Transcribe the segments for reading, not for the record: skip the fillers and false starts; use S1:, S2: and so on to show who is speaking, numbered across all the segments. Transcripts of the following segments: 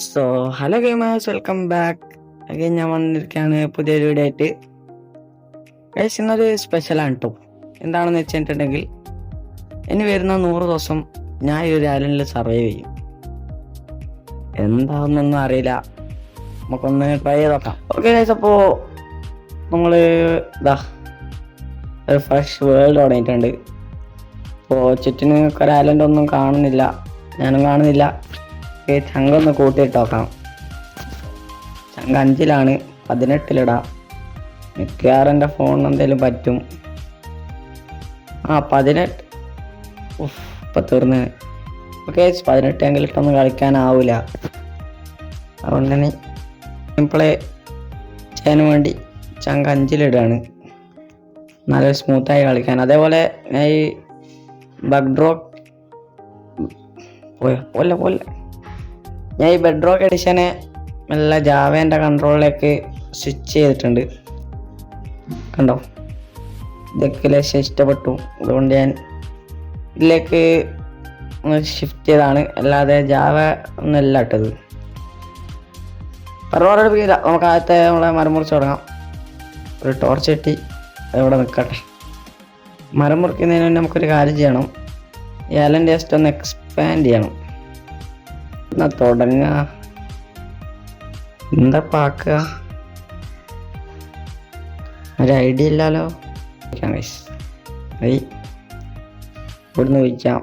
S1: So hello gamers, welcome back again. ഞാൻ വന്നിരിക്കുകയാണ് പുതിയൊരു വീഡിയോ ആയിട്ട്. ഗൈസ്, ഇന്നൊരു സ്പെഷ്യലാണ് കേട്ടോ. എന്താണെന്ന് വെച്ചിട്ടുണ്ടെങ്കിൽ, ഇനി വരുന്ന 100 ദിവസം ഞാൻ ഈ ഒരു ഐലൻഡിൽ സർവൈവ് ചെയ്യും. എന്താണെന്നൊന്നും അറിയില്ല, നമുക്കൊന്ന് ട്രൈ ചെയ്ത് നോക്കാം. ഓക്കെ ഗൈസ്, അപ്പോൾ നമ്മൾ ഇതാ ഒരു ഫ്രഷ് വേൾഡ് തുടങ്ങിയിട്ടുണ്ട്. അപ്പോൾ ചുറ്റിന് ഒരു ഐലൻഡ് ഒന്നും കാണുന്നില്ല, ഞാനും കാണുന്നില്ല. ചങ്കൊന്ന് കൂട്ടിയിട്ട് നോക്കാം. ചങ്ക 5-ലാണ്, 18-ലിടാം. മിക്കവാറും എൻ്റെ ഫോണിന് എന്തെങ്കിലും പറ്റും. 18. ഇപ്പം തീർന്ന്. ഓക്കെ, 18 എങ്കിലും ഇട്ടൊന്നും കളിക്കാനാവില്ല. അതുകൊണ്ട് തന്നെ സിമ്പിളെ ചെയ്യാൻ വേണ്ടി ചങ്ക 5-ലിടുകയാണ്, നല്ല സ്മൂത്തായി കളിക്കാൻ. അതേപോലെ ഞാൻ ഈ ഞാൻ ഈ ബെഡ്റോക്ക് എഡിഷനെ നല്ല ജാവേൻ്റെ കൺട്രോളിലേക്ക് സ്വിച്ച് ചെയ്തിട്ടുണ്ട്. കണ്ടോ, ഇതൊക്കെ ലേശം ഇഷ്ടപ്പെട്ടു. അതുകൊണ്ട് ഞാൻ ഇതിലേക്ക് ഷിഫ്റ്റ് ചെയ്താണ്, അല്ലാതെ ജാവ ഒന്നല്ല ഇട്ടത്. പറഞ്ഞില്ല, നമുക്ക് ആദ്യത്തെ നമ്മളെ മരം മുറിച്ച് തുടങ്ങാം. ഒരു ടോർച്ച് കിട്ടി, അതിവിടെ നിൽക്കട്ടെ. മരം മുറിക്കുന്നതിന് മുന്നേ നമുക്കൊരു കാര്യം ചെയ്യണം. ഈ ഐലൻഡ് ജസ്റ്റ് ഒന്ന് എക്സ്പാൻഡ് ചെയ്യണം. എന്നാ തുടങ്ങ, എന്താ പാക്കുക, ഒരു ഐഡിയ ഇല്ലല്ലോ. ഇവിടുന്ന് വിളിക്കാം.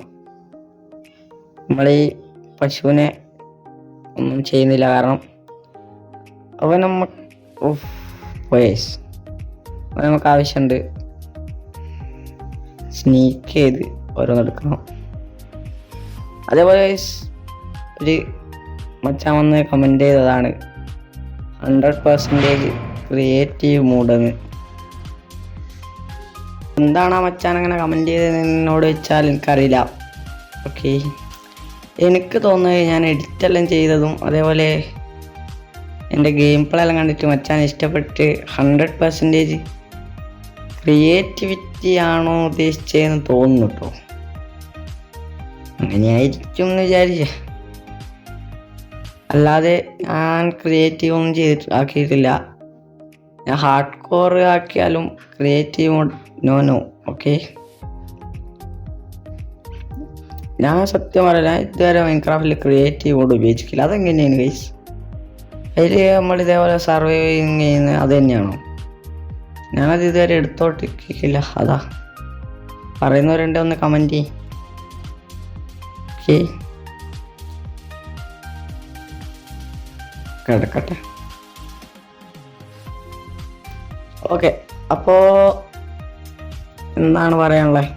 S1: നമ്മളീ പശുവിനെ ഒന്നും ചെയ്യുന്നില്ല, കാരണം അവൻ നമുക്ക് ആവശ്യമുണ്ട്. സ്നീക്ക് ചെയ്ത് ഓരോന്നെടുക്കണം. അതേപോലെ ഒരു മച്ചാൻ വന്ന് കമൻറ്റ് ചെയ്തതാണ് 100% ക്രിയേറ്റീവ് മൂഡെന്ന്. എന്താണ് ആ മച്ചാൻ അങ്ങനെ കമൻറ്റ് ചെയ്തതെന്നോട് വെച്ചാൽ എനിക്കറിയില്ല. ഓക്കെ, എനിക്ക് തോന്നുന്നത് ഞാൻ എഡിറ്റെല്ലാം ചെയ്തതും അതേപോലെ എൻ്റെ ഗെയിം പ്ലേ എല്ലാം കണ്ടിട്ട് മച്ചാൻ ഇഷ്ടപ്പെട്ട് 100% ക്രിയേറ്റിവിറ്റി ആണോ ഉദ്ദേശിച്ചതെന്ന് തോന്നുന്നു കേട്ടോ. അങ്ങനെയായിരിക്കും എന്ന് വിചാരിച്ച, അല്ലാതെ ഞാൻ ക്രിയേറ്റീവ് ഒന്നും ആക്കിയിട്ടില്ല. ഞാൻ ഹാർഡ് കോർ ആക്കിയാലും ക്രിയേറ്റീവ് നോ. ഓക്കെ, ഞാൻ സത്യം പറയാം, ഇതുവരെ മൈൻക്രാഫ്റ്റിൽ ക്രിയേറ്റീവ് മോഡ് ഉപയോഗിച്ചിട്ടില്ല. അതെങ്ങനെയാണ് ഗൈസ്? അതിൽ നമ്മൾ ഇതേപോലെ സർവൈവിങ് ചെയ്യുന്നത് അത് തന്നെയാണോ? ഞാനത് ഇതുവരെ എടുത്തോട്ടില്ല. അതാ പറയുന്നവരുണ്ട്, ഒന്ന് കമൻറ്റ് ചെയ്യും. ഓക്കെ, കിടക്കട്ടെ. ഓക്കെ, അപ്പോൾ എന്താണ് പറയാനുള്ളത്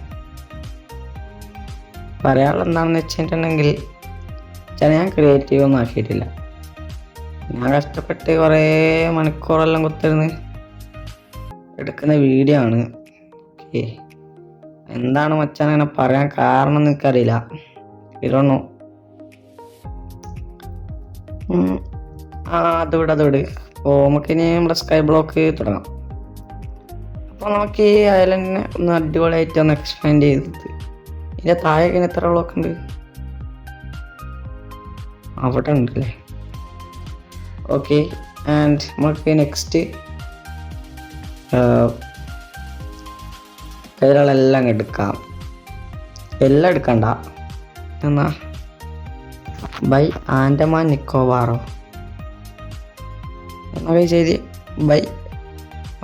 S1: എന്താണെന്ന് വെച്ചിട്ടുണ്ടെങ്കിൽ, ഞാൻ ക്രിയേറ്റീവ് ഒന്നും ആക്കിയിട്ടില്ല. ഞാൻ കഷ്ടപ്പെട്ട് കുറേ മണിക്കൂറെല്ലാം കുത്തിരുന്ന് എടുക്കുന്ന വീഡിയോ ആണ്. ഓക്കെ, എന്താണ് മച്ചാൻ അങ്ങനെ പറയാൻ കാരണം എന്ന് എനിക്കറിയില്ല. ഇതൊന്നു അത് അപ്പോൾ നമുക്കിനി നമ്മുടെ സ്കൈ ബ്ലോക്ക് തുടങ്ങാം. അപ്പോൾ നമുക്ക് ഈ ഐലൻഡിനെ ഒന്ന് അടിപൊളിയായിട്ട് ഒന്ന് എക്സ്പാൻഡ് ചെയ്തിട്ട് ഇതിൻ്റെ താഴേക്ക് എത്ര ബ്ലോക്ക് ഉണ്ട്? അവിടെ ഉണ്ടല്ലേ. ഓക്കെ, ആൻഡ് നമുക്ക് നെക്സ്റ്റ് കൈകളെല്ലാം എടുക്കാം. എല്ലാം എടുക്കണ്ട, എന്നാ ബൈ ആൻഡമാൻ നിക്കോബാറോ എന്നൊക്കെ ചെയ്ത് ബൈ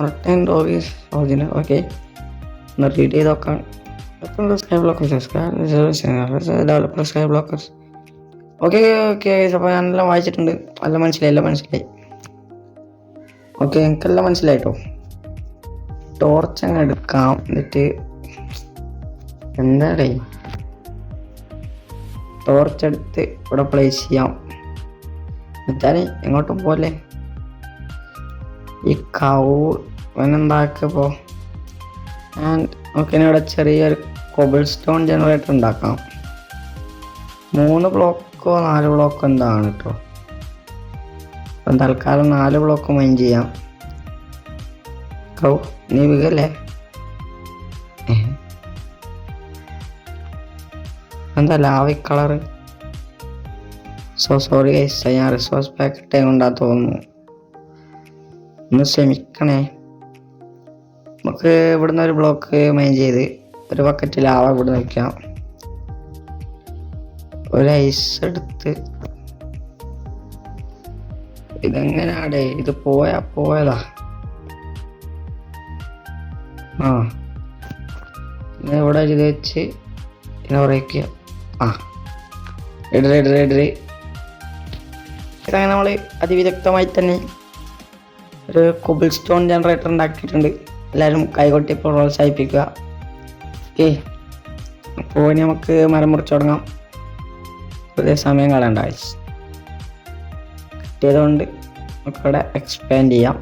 S1: റിട്ടേൺ ഒറിജിനൽ. ഓക്കെ, ഒന്ന് റീഡ് ചെയ്ത് നോക്കാം. Sky blockers developer sky blockers. Okay, അപ്പോൾ ഞാനെല്ലാം വായിച്ചിട്ടുണ്ട്, എല്ലാം മനസ്സിലായി. ഓക്കെ, എനിക്കെല്ലാം മനസ്സിലായിട്ടോ. ടോർച്ച് അങ്ങ് എടുക്കാം, എന്നിട്ട് എന്താടേ ടോർച്ച് എടുത്ത് ഇവിടെ പ്ലേസ് ചെയ്യാം. എന്നുവെച്ചാൽ എങ്ങോട്ടും പോലെ ഈ എന്താക്കിയപ്പോൾ നമുക്ക് ഇവിടെ ചെറിയൊരു കോബിൾ സ്റ്റോൺ ജനറേറ്റർ ഉണ്ടാക്കാം. 3 ബ്ലോക്കോ 4 ബ്ലോക്കോ എന്താണ് കേട്ടോ. അപ്പം തൽക്കാലം 4 ബ്ലോക്ക് മൈൻ ചെയ്യാം. നീ വികല്ലേ, എന്താ ലാവി കളറ്? സോറി ഗൈസ്, ഞാൻ റിസോഴ്സ് പാക്ക് ഇട്ടേ കൊണ്ടാ തോന്നുന്നു, ഒന്ന് ക്ഷമിക്കണേ. നമുക്ക് ഇവിടുന്ന് ഒരു ബ്ലോക്ക് മൈൻ ചെയ്ത് ഒരു ബക്കറ്റ് ലാവ ഇവിടുന്ന് വയ്ക്കാം. ഒരു ഐസ് എടുത്ത് ഇതെങ്ങനാടേ ഇത് പോയതാ. പിന്നെ ഇവിടെ ഇത് വെച്ച് പിന്നെ പറയിക്കുക. ഇടറി ഇതങ്ങനെ നമ്മൾ അതിവിദഗ്ധമായി തന്നെ ഒരു കോബിൾ സ്റ്റോൺ ജനറേറ്റർ ഉണ്ടാക്കിയിട്ടുണ്ട്. എല്ലാവരും കൈകൊട്ടി പ്രോത്സാഹിപ്പിക്കുക. ഓക്കെ, അപ്പോൾ ഇനി നമുക്ക് മരം മുറിച്ച് തുടങ്ങാം. പുതിയ സമയം കളയണ്ട, കിട്ടിയതുകൊണ്ട് നമുക്കിവിടെ എക്സ്പാൻഡ് ചെയ്യാം.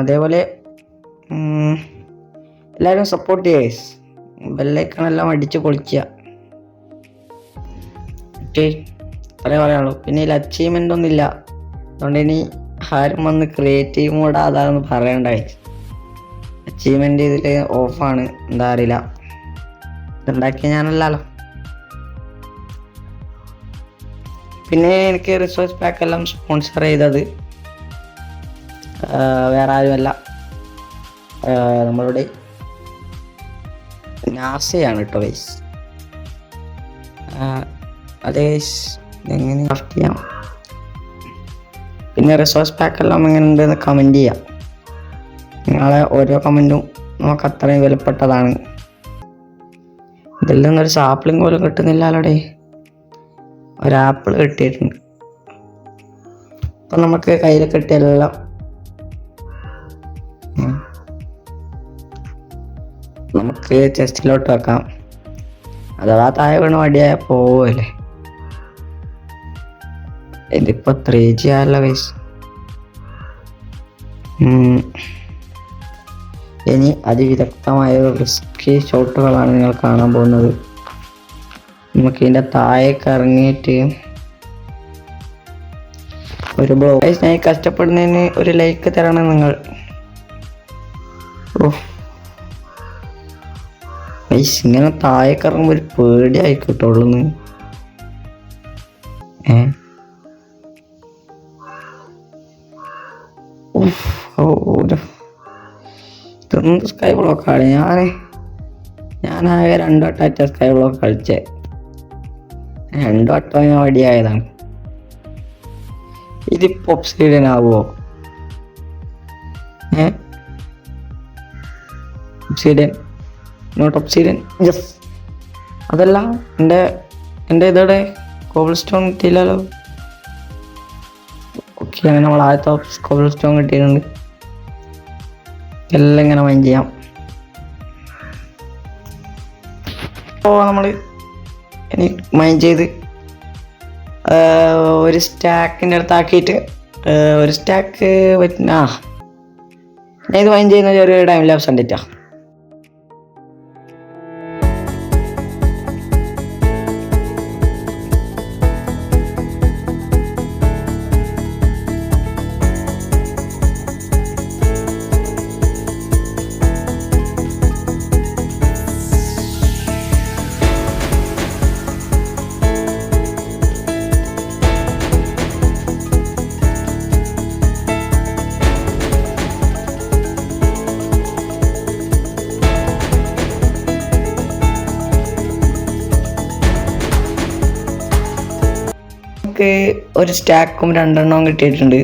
S1: അതേപോലെ എല്ലാവരും സപ്പോർട്ട് ചെയ്യുക, ബെല്ലൈക്കണെല്ലാം അടിച്ച് പൊളിക്കുക. ഓക്കെ, അത്രേ പറയാനുള്ളൂ. പിന്നെ ഇതിൽ അച്ചീവ്മെൻ്റ് ഒന്നുമില്ല, അതുകൊണ്ട് ഇനി ആരും വന്ന് ക്രിയേറ്റീവ് മോഡ് അതാണെന്ന് പറയണ്ടായി. അച്ചീവ്മെൻ്റ് ഇതിൽ ഓഫാണ്, എന്താ അറിയില്ല, ഇതുണ്ടാക്കിയ ഞാനല്ലല്ലോ. പിന്നെ എനിക്ക് റിസോഴ്സ് പാക്ക് എല്ലാം സ്പോൺസർ ചെയ്തത് വേറെ ആരുമല്ല, നമ്മളുടെ നാസയാണ് കേട്ടോ ഗൈസ്. അതെ, എങ്ങനെ ക്രാഫ്റ്റ് ചെയ്യാം, പിന്നെ റിസോഴ്സ് പാക്കെല്ലാം എങ്ങനെ ഉണ്ടെന്ന് കമൻറ്റ് ചെയ്യാം. നിങ്ങളെ ഓരോ കമൻറ്റും നമുക്ക് അത്രയും വിലപ്പെട്ടതാണ്. ഇതിൽ നിന്നൊരു സാപ്ലിംഗ് പോലും കിട്ടുന്നില്ലല്ലോടെ, ഒരാപ്പിൾ കിട്ടിയിട്ടുണ്ട്. അപ്പം നമുക്ക് കയ്യിൽ കിട്ടിയെല്ലാം നമുക്ക് ചെസ്റ്റിലോട്ട് വെക്കാം. അഥവാ താഴെ വീണ് വടിയായ പോവല്ലേ. ഇതിപ്പോൾ 3G ആയല്ലോ ഗൈസ്. ഇനി അതിവിദഗ്ധമായ റിസ്കി ഷോട്ടുകളാണ് നിങ്ങൾ കാണാൻ പോകുന്നത്. നമുക്ക് ഇതിൻ്റെ താഴേക്ക് ഇറങ്ങിയിട്ട് ഒരു ബ്ലോക്ക്, ഞാൻ കഷ്ടപ്പെടുന്നതിന് ഒരു ലൈക്ക് തരണം നിങ്ങൾ. ഇങ്ങനെ താഴേക്ക് ഇറങ്ങുമ്പോൾ ഒരു പേടിയായി കിട്ടുള്ളൂ. ഇതൊന്നും സ്കൈ ബ്ലോക്കാണ്. ഞാനാകെ 2 വട്ടം സ്കൈ ബ്ലോക്ക് കളിച്ചേ, 2 വട്ടം ഞാൻ വടിയായതാണ്. ഇതിപ്പോൾ ഒബ്സിഡിയൻ ആവുമോ? Obsidian, not obsidian, yes. അതല്ല, എൻ്റെ ഇതോടെ കോബിൾ സ്റ്റോൺ കിട്ടിയില്ലല്ലോ. ഓക്കെ, അങ്ങനെ നമ്മൾ ആദ്യത്തെ കോബിൾ സ്റ്റോൺ കിട്ടിയിട്ടുണ്ട്. എല്ലാം ഇങ്ങനെ മൈൻ ചെയ്യാം. അപ്പോൾ നമ്മൾ ഇനി മൈൻ ചെയ്ത് ഒരു സ്റ്റാക്കിൻ്റെ അടുത്താക്കിയിട്ട് ഒരു സ്റ്റാക്ക് ഞാൻ ഇത് മൈൻ ചെയ്യുന്ന ഒരു ടൈം ലാപ്സ് കണ്ടിട്ടാ. ഒരു സ്റ്റാക്കും 2 എണ്ണവും കിട്ടിയിട്ടുണ്ട്.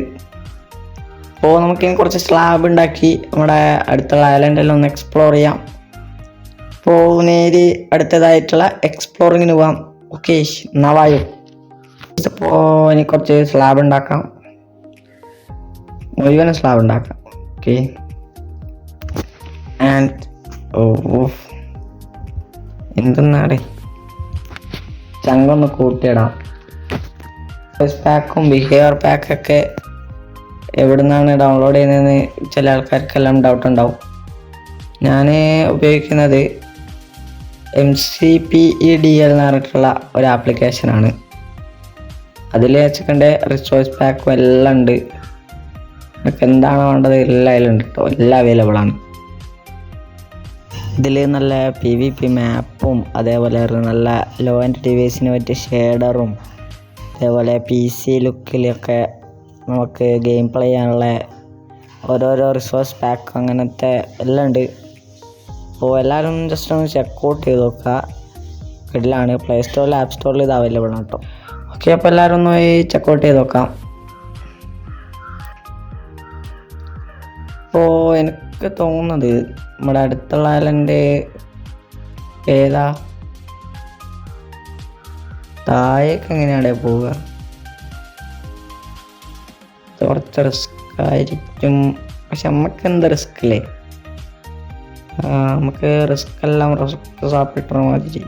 S1: അപ്പോൾ നമുക്കിനി കുറച്ച് സ്ലാബ് ഉണ്ടാക്കി നമ്മുടെ അടുത്തുള്ള ഐലൻഡെല്ലാം ഒന്ന് എക്സ്പ്ലോർ ചെയ്യാം. അപ്പോൾ നേരെ അടുത്തതായിട്ടുള്ള എക്സ്പ്ലോറിങ്ങിന് പോകാം. ഓക്കെ, നവായോ. അപ്പോൾ ഇനി കുറച്ച് സ്ലാബ് ഉണ്ടാക്കാം, മുഴുവനും സ്ലാബ് ഉണ്ടാക്കാം. ഓക്കെ, ആൻഡ് എന്തെന്നാടെ ചങ്കൊന്ന് കൂട്ടിയിടാം. പാക്കും ബിഹേവിയർ പാക്കൊക്കെ എവിടെ നിന്നാണ് ഡൗൺലോഡ് ചെയ്യുന്നതെന്ന് ചില ആൾക്കാർക്കെല്ലാം ഡൗട്ട് ഉണ്ടാവും. ഞാൻ ഉപയോഗിക്കുന്നത് MCPEDL എന്ന് പറഞ്ഞിട്ടുള്ള ഒരു ആപ്ലിക്കേഷനാണ്. അതിൽ വെച്ചിട്ടുണ്ട് റിസോഴ്സ് പാക്കും എല്ലാം ഉണ്ട്. നിങ്ങൾക്ക് എന്താണ് വേണ്ടത് എല്ലാം അതിലുണ്ട് കേട്ടോ, എല്ലാം അവൈലബിൾ ആണ്. ഇതിൽ നല്ല PvP മാപ്പും അതേപോലെ നല്ല ലോ ആൻഡ് ഡിവൈസിന് പറ്റിയ ഷേഡറും അതേപോലെ PC ലുക്കിലൊക്കെ നമുക്ക് ഗെയിം പ്ലേ ചെയ്യാനുള്ള ഓരോരോ റിസോഴ്സ് പാക്ക് അങ്ങനത്തെ എല്ലാം ഉണ്ട്. അപ്പോൾ എല്ലാവരും ജസ്റ്റ് ഒന്ന് ചെക്കൗട്ട് ചെയ്ത് നോക്കുക. കിഡിലാണ്. പ്ലേ സ്റ്റോറിൽ ആപ്പ് സ്റ്റോറിൽ ഇത് അവൈലബിൾ ആണ് കേട്ടോ. ഓക്കെ, അപ്പോൾ എല്ലാവരും ഒന്ന് പോയി ചെക്കൗട്ട് ചെയ്ത് നോക്കാം. അപ്പോൾ എനിക്ക് തോന്നുന്നത് നമ്മുടെ അടുത്തുള്ള ഐലൻഡ് ഏതാ, താഴേക്ക് എങ്ങനെയാണ് പോവുക? കുറച്ച് റിസ്ക് ആയിരിക്കും, പക്ഷെ നമുക്ക് എന്താ റിസ്ക് അല്ലേ? നമുക്ക് റിസ്ക് എല്ലാം സാപ്പിട്ട മാതിരി.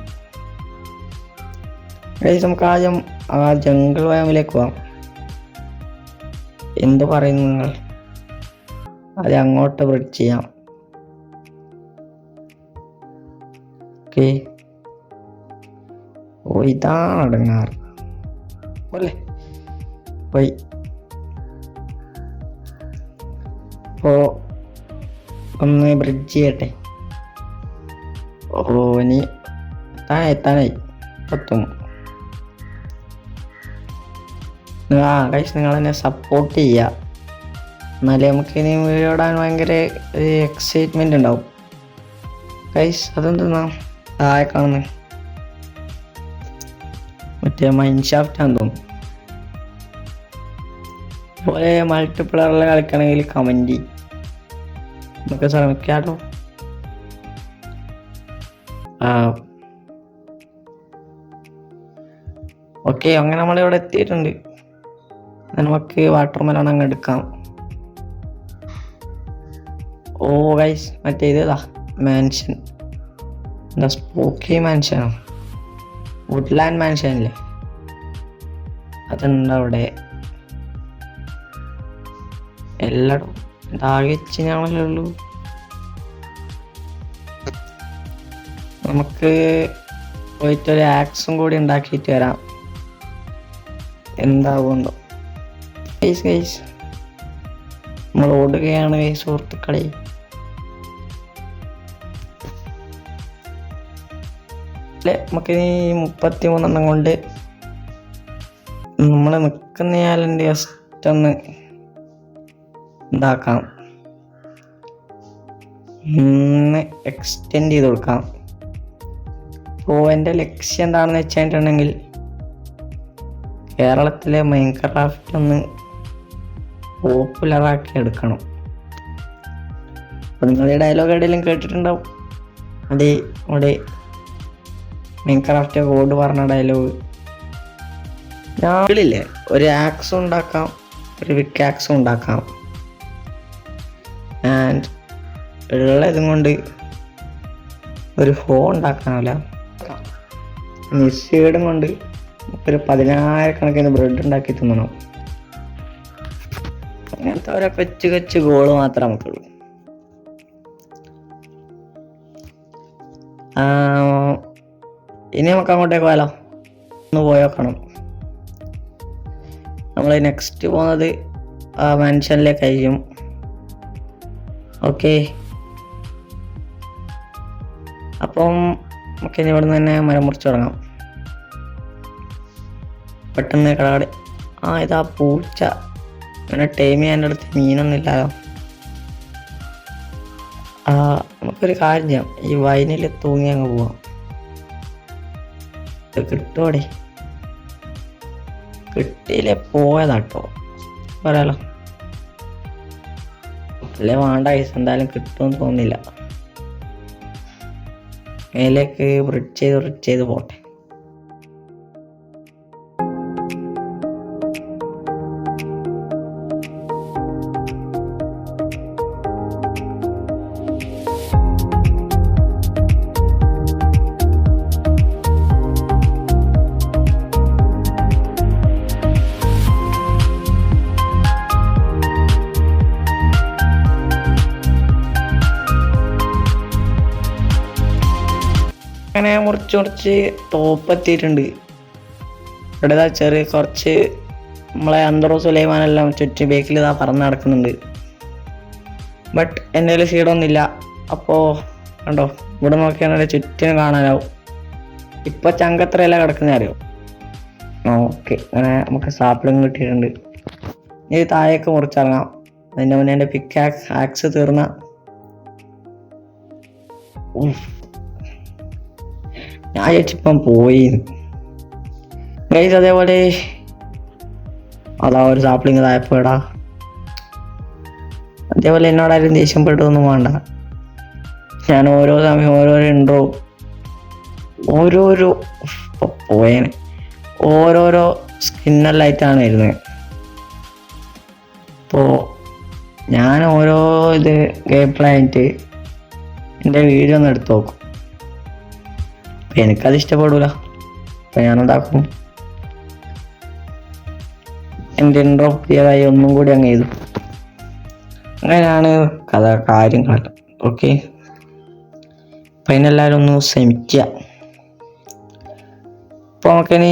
S1: നമുക്ക് ആദ്യം ആ ജംഗിൾ വയമിലേക്ക് പോവാം. എന്ത് പറയുന്നു നിങ്ങൾ? അത് അങ്ങോട്ട് ബ്രിഡ്ജ് ചെയ്യാം. ഓക്കെ, ഓ ഇതാണ് അടങ്ങാറ് അല്ലേ? പോയി. അപ്പോൾ ഒന്ന് ബ്രിഡ്ജ് ചെയ്യട്ടെ. ഓ ഇനി എത്താനായി പത്തും. ഗൈസ്, നിങ്ങൾ എന്നെ സപ്പോർട്ട് ചെയ്യുക, എന്നാലേ നമുക്ക് ഇനി വീഡിയോ ഇടാൻ ഭയങ്കര ഒരു എക്സൈറ്റ്മെൻ്റ് ഉണ്ടാവും. ഗൈസ്, അതെന്തെന്നാ താഴെ കാണുന്നത്? മറ്റേ മൈൻഷാഫ്റ്റാന്ന് തോന്നുന്നു. അതുപോലെ മൾട്ടിപ്ലെയറിൽ കളിക്കണമെങ്കിൽ കമൻറ്റ് ചെയ്യും, നമുക്ക് ശ്രമിക്കാമല്ലോ. ഓക്കെ, അങ്ങനെ നമ്മളിവിടെ എത്തിയിട്ടുണ്ട്. നമുക്ക് വാട്ടർ മെലൺ അങ്ങ് എടുക്കാം. ഓ ഗൈസ്, മറ്റേ ഇതാ മാൻഷൻ, എന്താ സ്പോക്കി മാൻഷനോ, വുഡ്ലാൻഡ് മാൻഷനില്ലേ, അതുണ്ട് അവിടെ. എല്ലായിടും താകിച്ച് ഞങ്ങളല്ലേ ഉള്ളൂ. നമുക്ക് പോയിട്ടൊരു ആക്സും കൂടി ഉണ്ടാക്കിയിട്ട് വരാം, എന്താവുണ്ടോ. ഗൈസ് നമ്മൾ ഓടുകയാണ് സുഹൃത്തുക്കളെ. നമുക്കിനി 33 കൊണ്ട് നമ്മൾ നിൽക്കുന്ന ഐലൻഡ് ജസ്റ്റ് ഒന്ന് ഇതാക്കാം, എക്സ്റ്റെൻഡ് ചെയ്ത് കൊടുക്കാം. അപ്പോൾ എൻ്റെ ലക്ഷ്യം എന്താണെന്ന് വെച്ചിട്ടുണ്ടെങ്കിൽ കേരളത്തിലെ മൈൻക്രാഫ്റ്റ് ഒന്ന് പോപ്പുലറാക്കി എടുക്കണം. അപ്പോൾ നിങ്ങൾ ഈ ഡയലോഗ് എവിടെയെങ്കിലും കേട്ടിട്ടുണ്ടാവും. അതെ, അവിടെ മൈൻക്രാഫ്റ്റ് കോഡ് പറഞ്ഞ ഡയലോഗ്. ഞാനില്ലേ ഒരു ആക്സും ഉണ്ടാക്കാം, ഒരു വിക്ക് ആക്സും ഉണ്ടാക്കാം. ആൻഡ് ഉള്ള ഇതും കൊണ്ട് ഒരു ഹോ ഉണ്ടാക്കാനല്ല, മിസ്സീഡും കൊണ്ട് ഒരു 10,000 ബ്രെഡ് ഉണ്ടാക്കി തിന്നണം. അങ്ങനത്തെ ഓരോ കൊച്ചു ഗോള് മാത്രമേ നമുക്കുള്ളൂ. ഇനി നമുക്ക് അങ്ങോട്ടേക്ക് പോയാലോ, ഒന്ന് പോയോക്കണം. നമ്മൾ നെക്സ്റ്റ് പോകുന്നത് മാൻഷനിലേക്കായിരിക്കും. ഓക്കെ, അപ്പം നമുക്ക് ഇനി ഇവിടെ നിന്ന് തന്നെ മരം മുറിച്ച് തുടങ്ങാം. പെട്ടെന്ന് കടകട. ഇതാ പൂച്ച. അങ്ങനെ ടൈം ചെയ്യാൻ്റെ അടുത്ത് മീനൊന്നും ഇല്ലാലോ. നമുക്കൊരു കാര്യം ചെയ്യാം, ഈ വൈനിൽ തൂങ്ങി അങ്ങ് പോവാം. കിട്ടുമോടെ? കിട്ടിയില്ലേ പോയതാട്ടോ, പറയാലോ. അല്ലേ വേണ്ട ഐസ്, എന്തായാലും കിട്ടുമെന്ന് തോന്നുന്നില്ല. മേലേക്ക് ബ്രിഡ്ജ് ചെയ്ത് പോട്ടെ. അങ്ങനെ മുറിച്ച് ടോപ്പ് എത്തിയിട്ടുണ്ട്. ഇവിടെ ചെറിയ കുറച്ച് നമ്മളെ അന്തറോ സുലൈമാനെല്ലാം ചുറ്റും ബേക്കിൽ ഇതാ പറന്ന് നടക്കുന്നുണ്ട്. ബട്ട് എൻ്റെ കയ്യിൽ സീഡൊന്നുമില്ല. അപ്പോൾ കണ്ടോ, ഇവിടെ നോക്കിയാൽ ചുറ്റിനും കാണാനാവും. ഇപ്പൊ ചങ്കത്രയല്ല കിടക്കുന്ന അറിയോ. ഓക്കെ, അങ്ങനെ നമുക്ക് സാപ്പിളിങ് കിട്ടിയിട്ടുണ്ട്. ഇനി താഴേക്ക് മുറിച്ചിറങ്ങാം. അതിൻ്റെ മുന്നേ എൻ്റെ ആക്സ് തീർന്ന. ഞാൻ ചേച്ചിപ്പം പോയി ഗൈസ്. അതേപോലെ അതാ ഒരു സാപ്പിളിങ് താഴെപ്പോടാ. അതേപോലെ എന്നോടാരും ദേഷ്യപ്പെട്ടൊന്നും വേണ്ട. ഞാൻ ഓരോ സമയം ഓരോരോ ഇൻട്രോ പോയേനെ ഓരോരോ സ്കിന്നെല്ലായിട്ടാണ് വരുന്നത്. അപ്പോൾ ഞാൻ ഓരോ ഇത് ഗെയിം പ്ലേ ആയിട്ട് എൻ്റെ വീഡിയോ ഒന്ന് എടുത്ത് നോക്കും. അപ്പം എനിക്കത് ഇഷ്ടപ്പെടില്ല. അപ്പം ഞാനെന്താക്കും, എൻ്റെ ഇൻട്രോ പുതിയതായി ഒന്നും കൂടി അങ്ങ് ചെയ്തു. അങ്ങനെയാണ് കാര്യങ്ങൾ. ഓക്കെ, അപ്പം അതിനെല്ലാവരും ഒന്ന് ശ്രമിക്കുക. അപ്പോൾ നമുക്കിനി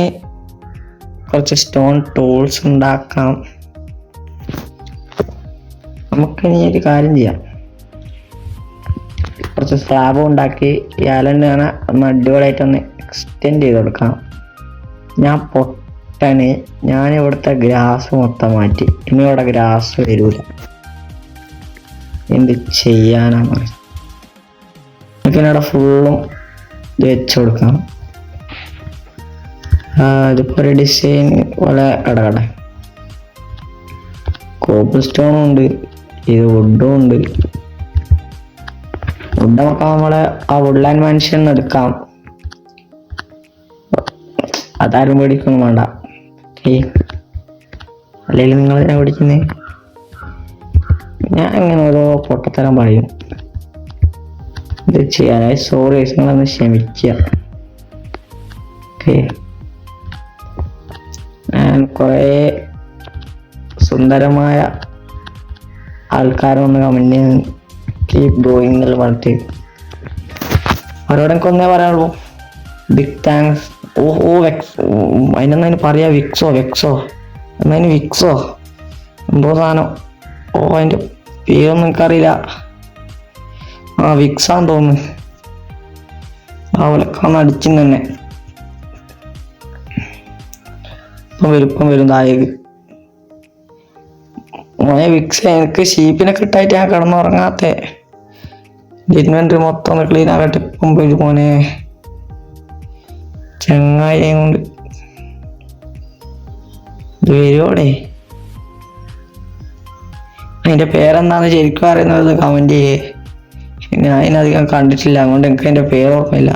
S1: കുറച്ച് സ്റ്റോൺ ടൂൾസ് ഉണ്ടാക്കാം. നമുക്കിനി ഒരു കാര്യം ചെയ്യാം, കുറച്ച് സ്ലാബ് ഉണ്ടാക്കി ഈ ഐലൻഡ് കാണാൻ ഒന്ന് അടിപൊളിയായിട്ടൊന്ന് എക്സ്റ്റെൻഡ് ചെയ്ത് കൊടുക്കാം. ഞാൻ ഇവിടുത്തെ ഗ്രാസ് മൊത്തം മാറ്റി. ഇനി ഇവിടെ ഗ്രാസ് വരൂല. എന്ത് ചെയ്യാനാണ്. നമുക്കിവിടെ ഫുള്ളും ഇത് വെച്ച് കൊടുക്കാം. ഇതിപ്പോൾ ഒരു ഡിസൈൻ പോലെ ഇടകട. കോബിൾ സ്റ്റോണും ഉണ്ട്, ഇത് വുഡും ഉണ്ട്. വുഡ് നമുക്ക് നമ്മളെ ആ വുഡ്ലാൻഡ് മാൻഷൻ എടുക്കാം. അതാരും പേടിക്കൊന്നും വേണ്ട. അല്ലെങ്കിൽ നിങ്ങൾ ഇതിനെ പിടിക്കുന്നേ. ഞാൻ ഇങ്ങനെ ഓരോ പൊട്ടത്തരം പറയും. ഇത് ചെയ്യാനായി സോറി, നിങ്ങളൊന്ന് ക്ഷമിക്കുക. ഓക്കെ, ഞാൻ കുറേ സുന്ദരമായ ആൾക്കാരൊന്ന് കമന്റ് കീപ് ഗോയിങ് എന്ന് പറഞ്ഞിട്ട് അവരോട് എനിക്ക് ഒന്നേ പറയാനുള്ളൂ, ബിഗ് താങ്ക്സ്. അതിനെന്താ പറയാ, വെക്സോ എന്നതിന് വിക്സോ എന്തോ സാധനം. അതിൻ്റെ പേരൊന്നും എനിക്കറിയില്ല. വിക്സാന്ന് തോന്നുന്നു. അവലൊക്കെ അടിച്ചു തന്നെ. ഇപ്പം വരും താഴേക്ക്. മോനെ വിക്സ്, എനിക്ക് ഷീപ്പിനെ കിട്ടായിട്ട് ഞാൻ കിടന്നുറങ്ങാത്ത. ഇൻവെന്ററി മൊത്തം ഒന്ന് ക്ലീൻ ആകട്ടെ. ഇപ്പം വരും മോനെ ചങ്ങായി കൊണ്ട്. ഇത് വരുവോടെ. അതിൻ്റെ പേരെന്താന്ന് ശരിക്കും അറിയുന്നത് കമന്റ് ചെയ്യേ. ഞാൻ അതിനധികം കണ്ടിട്ടില്ല, അതുകൊണ്ട് എനിക്ക് അതിൻ്റെ പേര് ഓർമ്മയില്ല.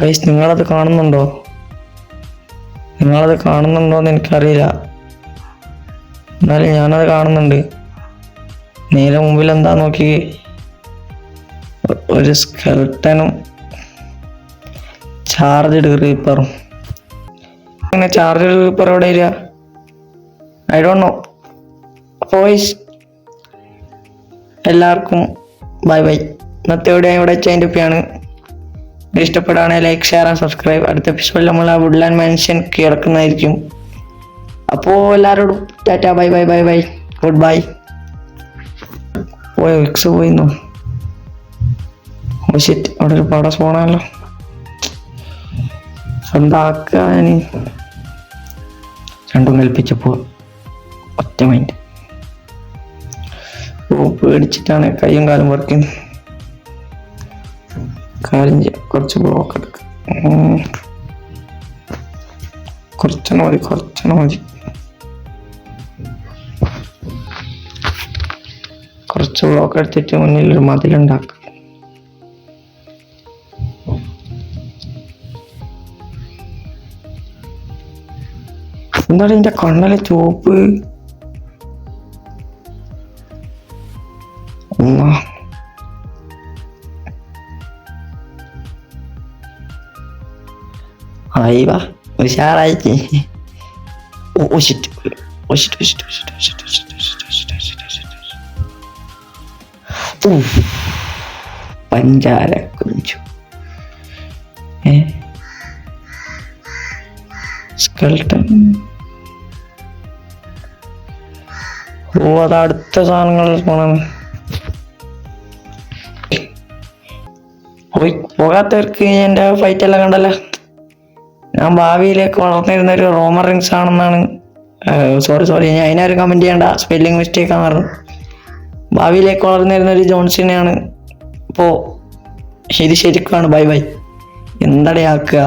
S1: ഗൈസ്, നിങ്ങളത് കാണുന്നുണ്ടോ എന്ന് എനിക്കറിയില്ല. എന്നാലും ഞാനത് കാണുന്നുണ്ട്. നേരെ മുമ്പിൽ എന്താ നോക്കി, ഒരു സ്കെൽട്ടനും ചാർജ്ഡ് ക്രീപ്പറും. അങ്ങനെ ചാർജ്ഡ് ക്രീപ്പർ എവിടെ വരിക? I don't know. വോയിസ് എല്ലാവർക്കും ബൈ. ഇന്നത്തെ ഇവിടെ ചൈൻഡ് അപ്പിയാണ്. ഇഷ്ടപ്പെടുകയാണെങ്കിൽ ലൈക്ക്, ഷെയർ ആൻഡ് സബ്സ്ക്രൈബ്. അടുത്ത എപ്പിസോഡിൽ നമ്മൾ ആ വുഡ്ലാൻഡ് മാൻഷൻ കിടക്കുന്നതായിരിക്കും. അപ്പോൾ എല്ലാവരോടും tata, bye. Good bye. Vex പോയിന്നോ? ഷിറ്റ്, അവിടെ ഒരു പട സ്പോണാണല്ലോ. എന്താക്കുക? ഞാൻ രണ്ടും കൽപ്പിച്ചപ്പോൾ ഒറ്റ മൈൻഡ്. പേടിച്ചിട്ടാണ് കയ്യും കാലും വർക്കുന്നത്. കാര്യം ചെയ്യാം, കുറച്ച് ബ്ലോക്ക് എടുക്കാം. കുറച്ചെണ്ണം മതി. കുറച്ച് ബ്ലോക്ക് എടുത്തിട്ട് മുന്നിലൊരു മതിലുണ്ടാക്കാം. എന്താണ് ഇതിന്റെ കണ്ണലെ ചുവപ്പ്? അയ്യവാ, ഉഷാറായിട്ട്. പഞ്ചാര കുഞ്ചു. സ്കെൽട്ടൻ ഓ അത് അടുത്ത സാധനങ്ങൾ പോണാണ്. പോകാത്തവർക്ക് എൻ്റെ ഫൈറ്റ് എല്ലാം കണ്ടല്ലോ. ഞാൻ ഭാവിയിലേക്ക് വളർന്നിരുന്ന ഒരു റോമൻ റിങ്സ് ആണെന്നാണ്. സോറി ഞാൻ അതിനൊരു കമന്റ് ചെയ്യണ്ട, സ്പെല്ലിംഗ് മിസ്റ്റേക്ക് ആണെന്ന് പറഞ്ഞു. ഭാവിയിലേക്ക് വളർന്നിരുന്ന ഒരു ജോൺസിനെയാണ്. അപ്പോൾ ഇത് ശരിക്കാണ്. Bye bye. എന്തടയാക്കുക.